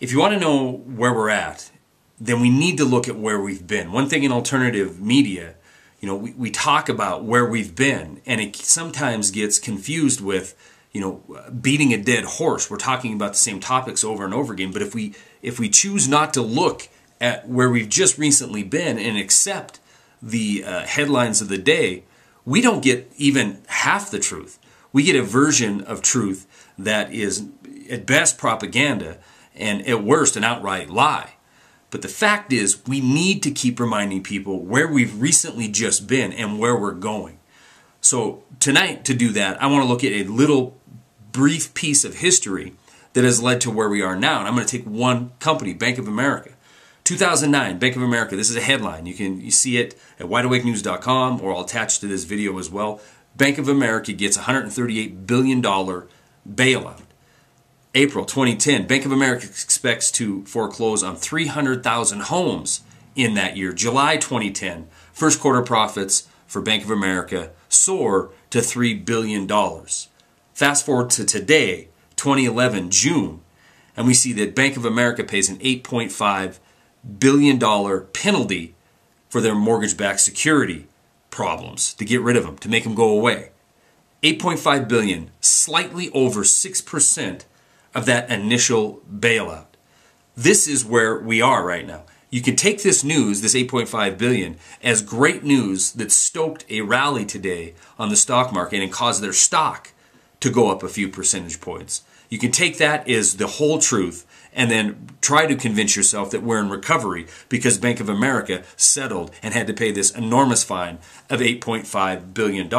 if you want to know where we're at, then we need to look at where we've been. One thing in alternative media, we talk about where we've been, and it sometimes gets confused with, beating a dead horse. We're talking about the same topics over and over again. But if we choose not to look at where we've just recently been and accept the headlines of the day, we don't get even half the truth. We get a version of truth that is at best propaganda and at worst an outright lie. But the fact is, we need to keep reminding people where we've recently just been and where we're going. So tonight, to do that, I want to look at a little brief piece of history that has led to where we are now. And I'm going to take one company, Bank of America. 2009, Bank of America. This is a headline. You see it at wideawakenews.com, or I'll attach to this video as well. Bank of America gets $138 billion bailout. April 2010, Bank of America expects to foreclose on 300,000 homes in that year. July 2010, first quarter profits for Bank of America soar to $3 billion. Fast forward to today, 2011, June, and we see that Bank of America pays an $8.5 billion penalty for their mortgage-backed security problems, to get rid of them, to make them go away. $8.5 billion, slightly over 6% of that initial bailout. This is where we are right now. You can take this news, this $8.5 billion, as great news that stoked a rally today on the stock market and caused their stock to go up a few percentage points. You can take that as the whole truth and then try to convince yourself that we're in recovery because Bank of America settled and had to pay this enormous fine of $8.5 billion.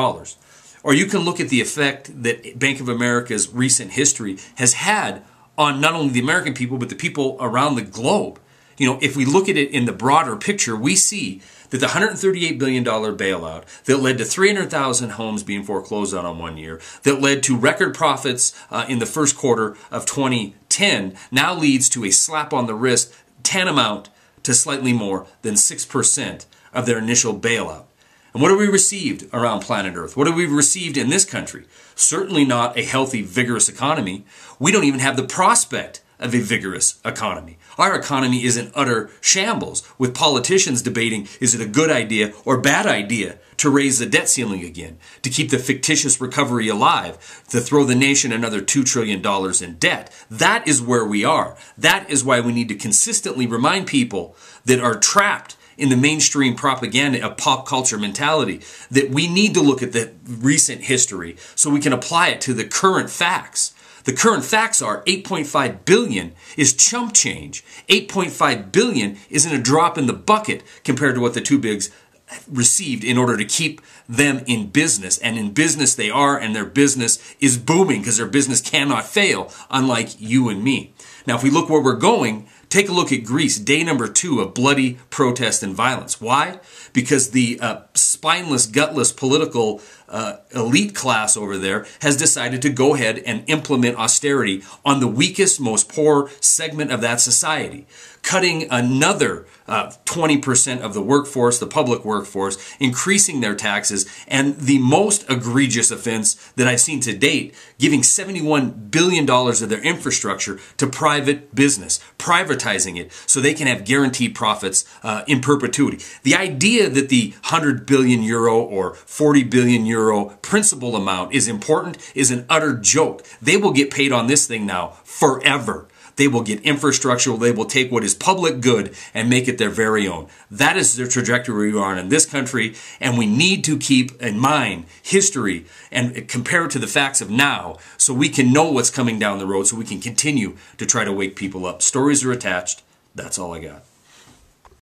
Or you can look at the effect that Bank of America's recent history has had on not only the American people, but the people around the globe. If we look at it in the broader picture, we see that the $138 billion bailout that led to 300,000 homes being foreclosed on 1 year, that led to record profits in the first quarter of 2010, now leads to a slap on the wrist tantamount to slightly more than 6% of their initial bailout. And what have we received around planet Earth? What have we received in this country? Certainly not a healthy, vigorous economy. We don't even have the prospect of a vigorous economy. Our economy is in utter shambles, with politicians debating, is it a good idea or bad idea to raise the debt ceiling again, to keep the fictitious recovery alive, to throw the nation another $2 trillion in debt. That is where we are. That is why we need to consistently remind people that are trapped in the mainstream propaganda of pop culture mentality that we need to look at the recent history so we can apply it to the current facts. The current facts are $8.5 billion is chump change. $8.5 billion isn't a drop in the bucket compared to what the two bigs received in order to keep them in business. And in business they are, and their business is booming because their business cannot fail, unlike you and me. Now, if we look where we're going, take a look at Greece, day number 2 of bloody protest and violence. Why? Because the spineless, gutless political elite class over there has decided to go ahead and implement austerity on the weakest, most poor segment of that society, cutting another 20% of the workforce, the public workforce, increasing their taxes, and the most egregious offense that I've seen to date, giving $71 billion of their infrastructure to private business, privatizing it so they can have guaranteed profits in perpetuity. The idea that the 100 billion euro or 40 billion euro principal amount is important is an utter joke. They will get paid on this thing now forever. They will get infrastructure. They will take what is public good and make it their very own. That is the trajectory we are on in this country, and we need to keep in mind history and compare it to the facts of now so we can know what's coming down the road, so we can continue to try to wake people up. Stories are attached. That's all I got.